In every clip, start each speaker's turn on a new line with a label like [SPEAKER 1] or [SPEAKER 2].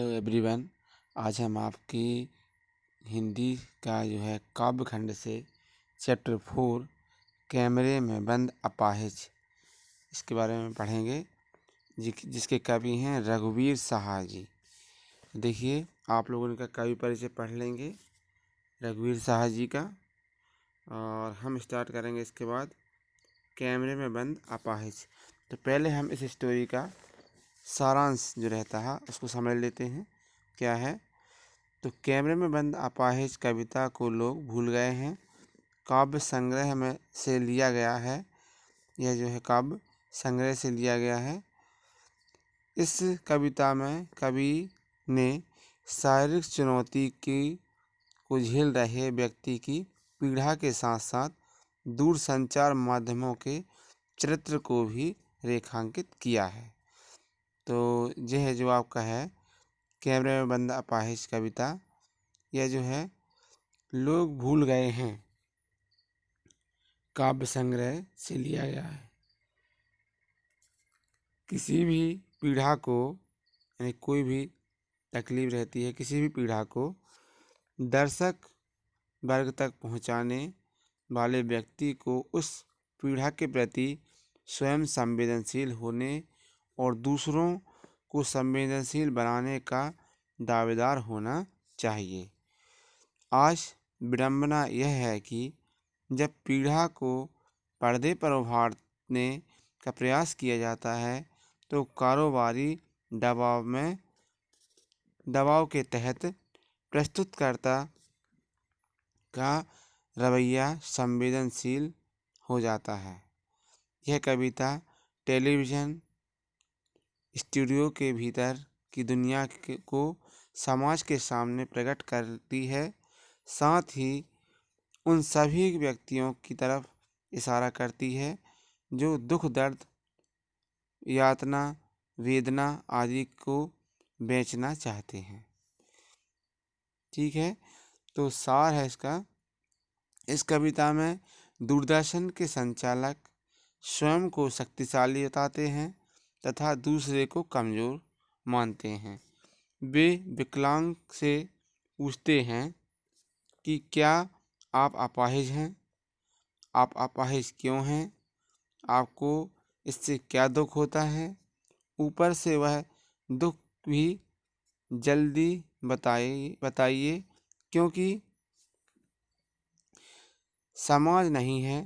[SPEAKER 1] Hello everyone. आज हम आपकी हिंदी का जो है काव्य खंड से चैप्टर 4 कैमरे में बंद अपाहिज इसके बारे में पढ़ेंगे, जिसके कवि हैं रघुवीर साहा जी। देखिए, आप लोगों ने का कवि परिचय पढ़ लेंगे रघुवीर साहा जी का, और हम स्टार्ट करेंगे इसके बाद कैमरे में बंद अपाहिज। तो पहले हम इस स्टोरी का सारांश जो रहता है उसको समझ लेते हैं क्या है। तो कैमरे में बंद अपाहिज कविता को लोग भूल गए हैं। काव्य संग्रह में से लिया गया है। यह जो है काव्य संग्रह से लिया गया है। इस कविता में कवि ने शारीरिक चुनौती को झेल रहे व्यक्ति की पीड़ा के साथ साथ दूरसंचार माध्यमों के चरित्र को भी रेखांकित किया है। तो यह है जो आपका है कैमरे में बंद अपाहिज कविता। यह जो है लोग भूल गए हैं काव्य संग्रह से लिया गया है। किसी भी पीड़ा को, यानी कोई भी तकलीफ रहती है, किसी भी पीड़ा को दर्शक वर्ग तक पहुंचाने वाले व्यक्ति को उस पीड़ा के प्रति स्वयं संवेदनशील होने और दूसरों को संवेदनशील बनाने का दावेदार होना चाहिए। आज विडंबना यह है कि जब पीड़ा को पर्दे पर उभारने का प्रयास किया जाता है तो कारोबारी दबाव के तहत प्रस्तुतकर्ता का रवैया संवेदनशील हो जाता है। यह कविता टेलीविज़न स्टूडियो के भीतर की दुनिया को समाज के सामने प्रकट करती है, साथ ही उन सभी व्यक्तियों की तरफ इशारा करती है जो दुख, दर्द, यातना, वेदना आदि को बेचना चाहते हैं। ठीक है, तो सार है इसका। इस कविता में दूरदर्शन के संचालक स्वयं को शक्तिशाली बताते हैं तथा दूसरे को कमज़ोर मानते हैं। वे विकलांग से पूछते हैं कि क्या आप अपाहिज हैं? आप अपाहिज क्यों हैं? आपको इससे क्या दुख होता है? ऊपर से वह दुख भी जल्दी बताइए, क्योंकि समाज नहीं है।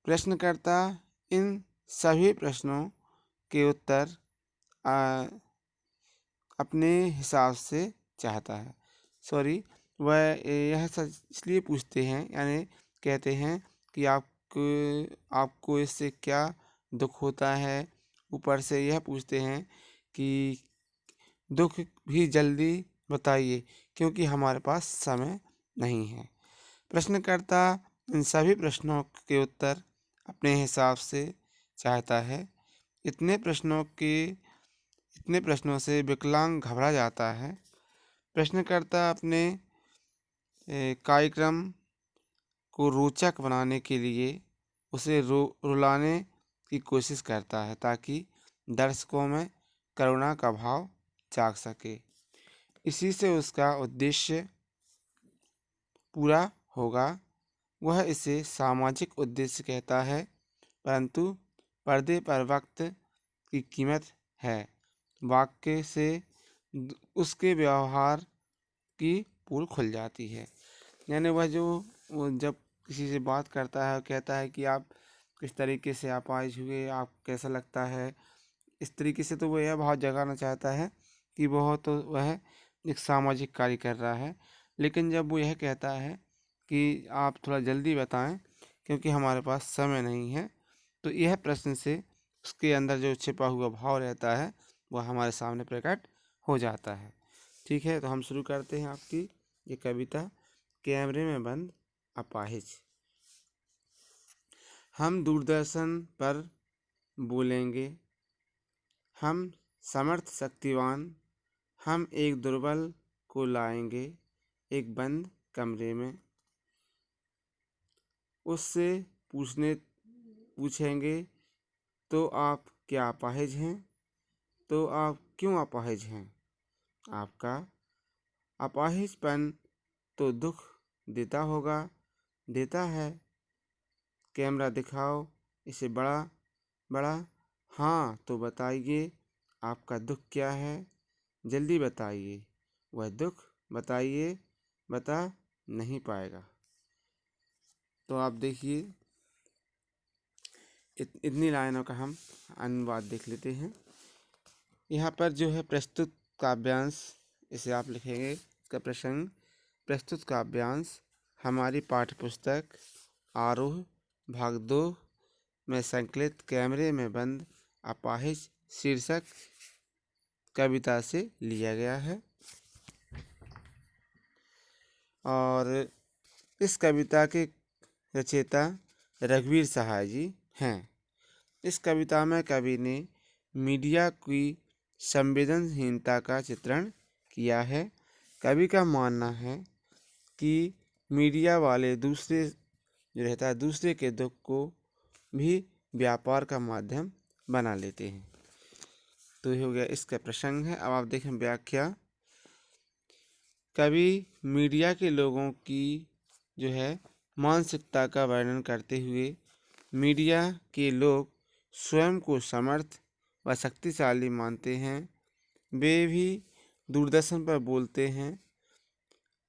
[SPEAKER 1] प्रश्नकर्ता इन सभी प्रश्नों के उत्तर अपने हिसाब से चाहता है। वह यह सच इसलिए पूछते हैं, यानी कहते हैं कि आपको इससे क्या दुख होता है। ऊपर से यह पूछते हैं कि दुख भी जल्दी बताइए, क्योंकि हमारे पास समय नहीं है। प्रश्नकर्ता इन सभी प्रश्नों के उत्तर अपने हिसाब से चाहता है। इतने प्रश्नों से विकलांग घबरा जाता है। प्रश्नकर्ता अपने कार्यक्रम को रोचक बनाने के लिए उसे रुलाने की कोशिश करता है ताकि दर्शकों में करुणा का भाव जाग सके। इसी से उसका उद्देश्य पूरा होगा। वह इसे सामाजिक उद्देश्य कहता है, परंतु पर्दे पर वक्त की कीमत है। वाक्य से उसके व्यवहार की पोल खुल जाती है। यानी वह जब किसी से बात करता है, कहता है कि आप किस तरीके से अपाहिज हुए, आप कैसा लगता है, इस तरीके से तो वह यह भाव जगाना चाहता है कि वह एक सामाजिक कार्य कर रहा है। लेकिन जब वो यह कहता है कि आप थोड़ा जल्दी बताएं क्योंकि हमारे पास समय नहीं है, तो यह प्रश्न से उसके अंदर जो छिपा हुआ भाव रहता है वह हमारे सामने प्रकट हो जाता है। ठीक है, तो हम शुरू करते हैं आपकी ये कविता कैमरे में बंद अपाहिज। हम दूरदर्शन पर बोलेंगे, हम समर्थ शक्तिवान, हम एक दुर्बल को लाएंगे एक बंद कमरे में। उससे पूछेंगे तो आप क्या अपाहिज हैं? तो आप क्यों अपाहिज हैं? आपका अपाहिजपन तो दुख देता होगा। देता है। कैमरा दिखाओ इसे बड़ा बड़ा। हाँ, तो बताइए आपका दुख क्या है? जल्दी बताइए। वह दुख बताइए, बता नहीं पाएगा। तो आप देखिए, इतनी लाइनों का हम अनुवाद देख लेते हैं। यहाँ पर जो है प्रस्तुत काव्यांश, इसे आप लिखेंगे। इसका प्रसंग, प्रस्तुत काव्यांश हमारी पाठ्यपुस्तक आरोह भाग 2 में संकलित कैमरे में बंद अपाहिज शीर्षक कविता से लिया गया है। और इस कविता के रचयिता रघुवीर सहाय जी हैं। इस कविता में कवि ने मीडिया की संवेदनहीनता का चित्रण किया है। कवि का मानना है कि मीडिया वाले दूसरे के दुख को भी व्यापार का माध्यम बना लेते हैं। तो ये हो गया इसका प्रसंग है। अब आप देखें व्याख्या। कवि मीडिया के लोगों की जो है मानसिकता का वर्णन करते हुए, मीडिया के लोग स्वयं को समर्थ व शक्तिशाली मानते हैं। वे भी दूरदर्शन पर बोलते हैं।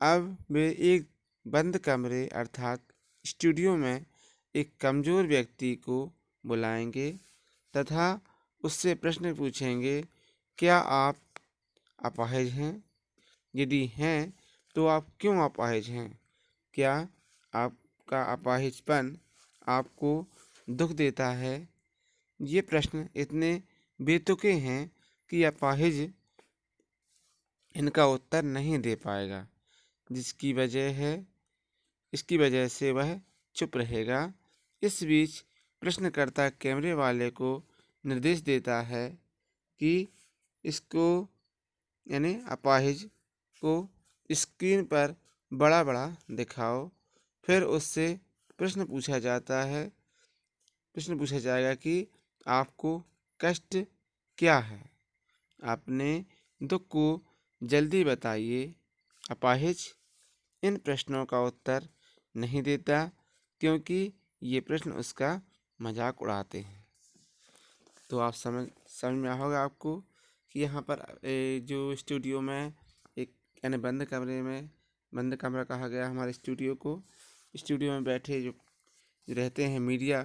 [SPEAKER 1] अब वे एक बंद कमरे अर्थात स्टूडियो में एक कमज़ोर व्यक्ति को बुलाएंगे तथा उससे प्रश्न पूछेंगे, क्या आप अपाहिज हैं? यदि हैं तो आप क्यों अपाहिज हैं? क्या आपका अपाहिजपन आपको दुख देता है? ये प्रश्न इतने बेतुके हैं कि अपाहिज इनका उत्तर नहीं दे पाएगा, इसकी वजह से वह चुप रहेगा। इस बीच प्रश्नकर्ता कैमरे वाले को निर्देश देता है कि इसको यानी अपाहिज को स्क्रीन पर बड़ा बड़ा दिखाओ। फिर उससे प्रश्न पूछा जाएगा कि आपको कष्ट क्या है? अपने दुख को जल्दी बताइए। अपाहिज इन प्रश्नों का उत्तर नहीं देता क्योंकि ये प्रश्न उसका मजाक उड़ाते हैं। तो आप समझ में आया होगा आपको कि यहाँ पर जो स्टूडियो में एक यानी बंद कमरा कहा गया हमारे स्टूडियो को। स्टूडियो में बैठे जो रहते हैं मीडिया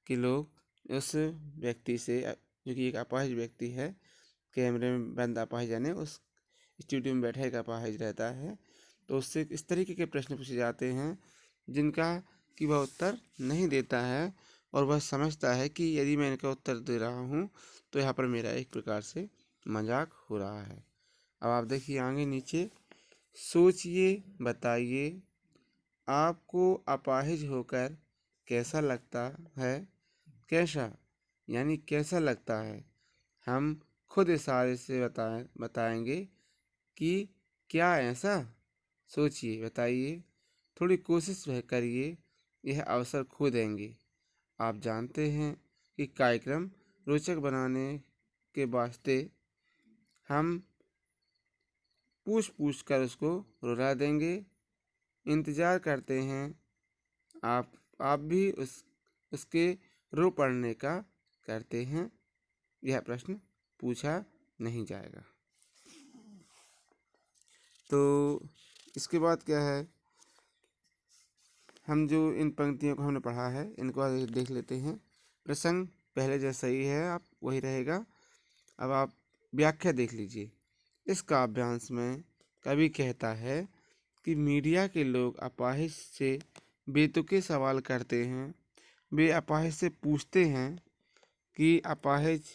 [SPEAKER 1] के लोग, उस व्यक्ति से, जो कि एक अपाहिज व्यक्ति है, कैमरे में बंद अपाहिज यानी उस स्टूडियो में बैठा एक अपाहिज रहता है, तो उससे इस तरीके के प्रश्न पूछे जाते हैं जिनका कि वह उत्तर नहीं देता है और वह समझता है कि यदि मैं इनका उत्तर दे रहा हूँ तो यहाँ पर मेरा एक प्रकार से मजाक हो रहा है। अब आप देखिए आगे नीचे, सोचिए बताइए आपको अपाहिज होकर कैसा लगता है? कैसा यानी कैसा लगता है? हम खुद इशारे से बताएंगे कि क्या ऐसा। सोचिए बताइए, थोड़ी कोशिश करिए, यह अवसर खो देंगे। आप जानते हैं कि कार्यक्रम रोचक बनाने के वास्ते हम पूछ कर उसको रुला देंगे। इंतज़ार करते हैं आप भी उसके रो पड़ने का करते हैं। यह प्रश्न पूछा नहीं जाएगा। तो इसके बाद क्या है, हम जो इन पंक्तियों को हमने पढ़ा है इनको देख लेते हैं। प्रसंग पहले जैसा ही है, आप वही रहेगा। अब आप व्याख्या देख लीजिए। इस काव्यांश में कवि कहता है कि मीडिया के लोग अपाहिज से बेतुके सवाल करते हैं। वे अपाहिज से पूछते हैं कि अपाहिज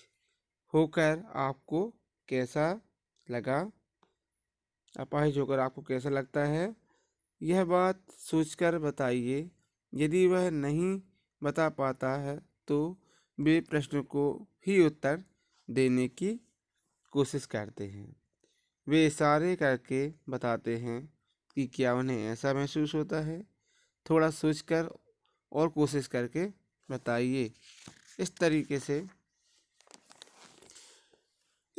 [SPEAKER 1] होकर आपको कैसा लगा? अपाहिज होकर आपको कैसा लगता है? यह बात सोचकर बताइए। यदि वह नहीं बता पाता है तो वे प्रश्न को ही उत्तर देने की कोशिश करते हैं। वे इशारे करके बताते हैं कि क्या उन्हें ऐसा महसूस होता है। थोड़ा सोचकर और कोशिश करके बताइए। इस तरीके से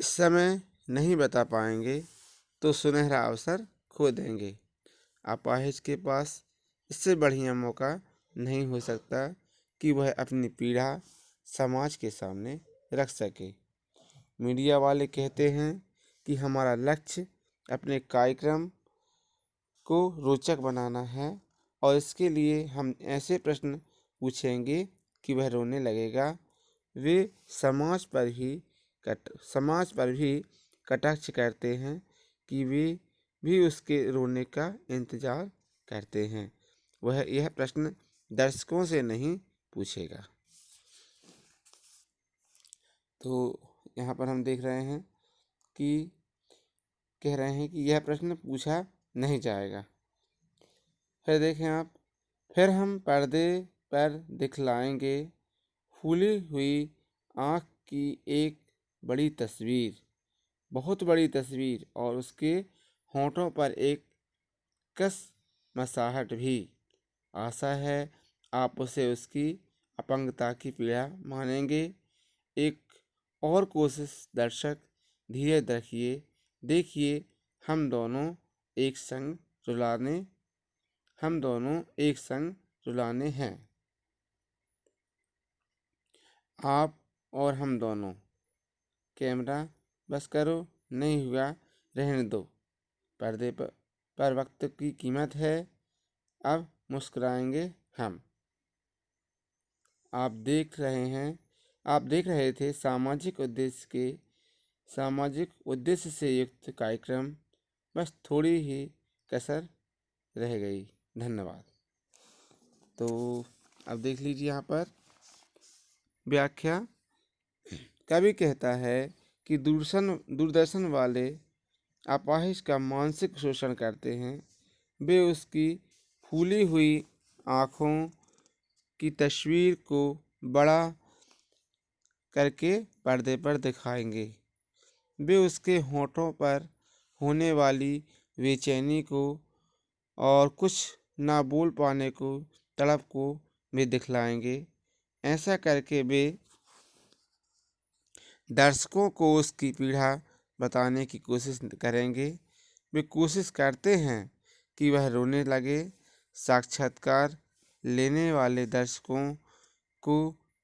[SPEAKER 1] इस समय नहीं बता पाएंगे तो सुनहरा अवसर खो देंगे। अपाहिज के पास इससे बढ़िया मौका नहीं हो सकता कि वह अपनी पीड़ा समाज के सामने रख सके। मीडिया वाले कहते हैं कि हमारा लक्ष्य अपने कार्यक्रम को रोचक बनाना है और इसके लिए हम ऐसे प्रश्न पूछेंगे कि वह रोने लगेगा। वे समाज पर भी कटाक्ष करते हैं कि वे भी उसके रोने का इंतजार करते हैं। वह यह प्रश्न दर्शकों से नहीं पूछेगा। तो यहाँ पर हम देख रहे हैं कि कह रहे हैं कि यह प्रश्न पूछा नहीं जाएगा। फिर देखें आप, फिर हम पर्दे पर दिखलाएंगे फूली हुई आँख की एक बड़ी तस्वीर, बहुत बड़ी तस्वीर, और उसके होंठों पर एक कस मसाहट भी। आशा है आप उसे उसकी अपंगता की पीड़ा मानेंगे। एक और कोशिश दर्शक, धीरज रखिए, देखिए हम दोनों एक संग रुलाने हैं। आप और हम दोनों। कैमरा बस करो, नहीं हुआ रहने दो। पर्दे पर वक्त की कीमत है, अब मुस्कुराएंगे हम। आप देख रहे थे सामाजिक उद्देश्य से युक्त कार्यक्रम, बस थोड़ी ही कसर रह गई। धन्यवाद। तो अब देख लीजिए यहाँ पर व्याख्या। कवि कहता है कि दूरदर्शन वाले अपाहिज का मानसिक शोषण करते हैं। वे उसकी फूली हुई आँखों की तस्वीर को बड़ा करके पर्दे पर दिखाएंगे। वे उसके होठों पर होने वाली बेचैनी को और कुछ ना बोल पाने को तड़प को भी दिखलाएंगे। ऐसा करके वे दर्शकों को उसकी पीड़ा बताने की कोशिश करेंगे। वे कोशिश करते हैं कि वह रोने लगे। साक्षात्कार लेने वाले दर्शकों को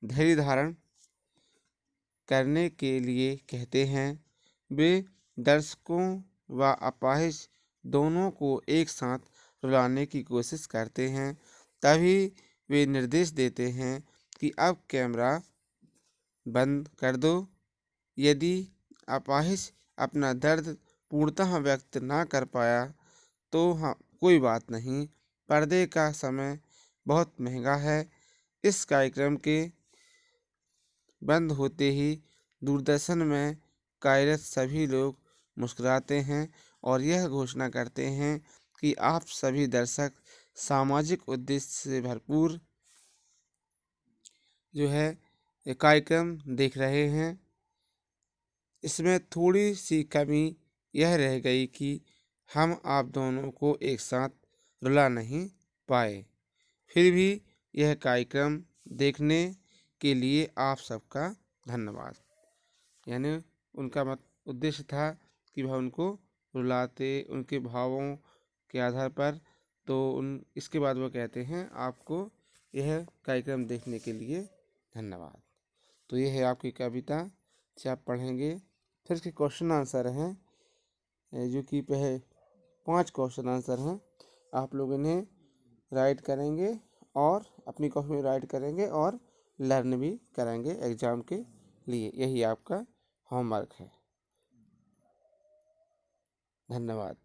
[SPEAKER 1] धैर्य धारण करने के लिए कहते हैं। वे दर्शकों व अपाहिज दोनों को एक साथ रुलाने की कोशिश करते हैं। तभी वे निर्देश देते हैं कि अब कैमरा बंद कर दो। यदि अपाहिज अपना दर्द पूर्णतः व्यक्त ना कर पाया तो कोई बात नहीं, पर्दे का समय बहुत महंगा है। इस कार्यक्रम के बंद होते ही दूरदर्शन में कार्यरत सभी लोग मुस्कुराते हैं और यह घोषणा करते हैं कि आप सभी दर्शक सामाजिक उद्देश्य से भरपूर कार्यक्रम देख रहे हैं। इसमें थोड़ी सी कमी यह रह गई कि हम आप दोनों को एक साथ रुला नहीं पाए। फिर भी यह कार्यक्रम देखने के लिए आप सबका धन्यवाद। यानी उनका उद्देश्य था कि वह उनको रुलाते उनके भावों के आधार पर। तो इसके बाद वो कहते हैं आपको यह कार्यक्रम देखने के लिए धन्यवाद। तो ये है आपकी कविता से आप पढ़ेंगे। फिर इसके क्वेश्चन आंसर हैं, जो कि 5 क्वेश्चन आंसर हैं। आप लोग इन्हें राइट करेंगे और अपनी कॉपी में राइट करेंगे और लर्न भी करेंगे एग्ज़ाम के लिए। यही आपका होमवर्क है। धन्यवाद।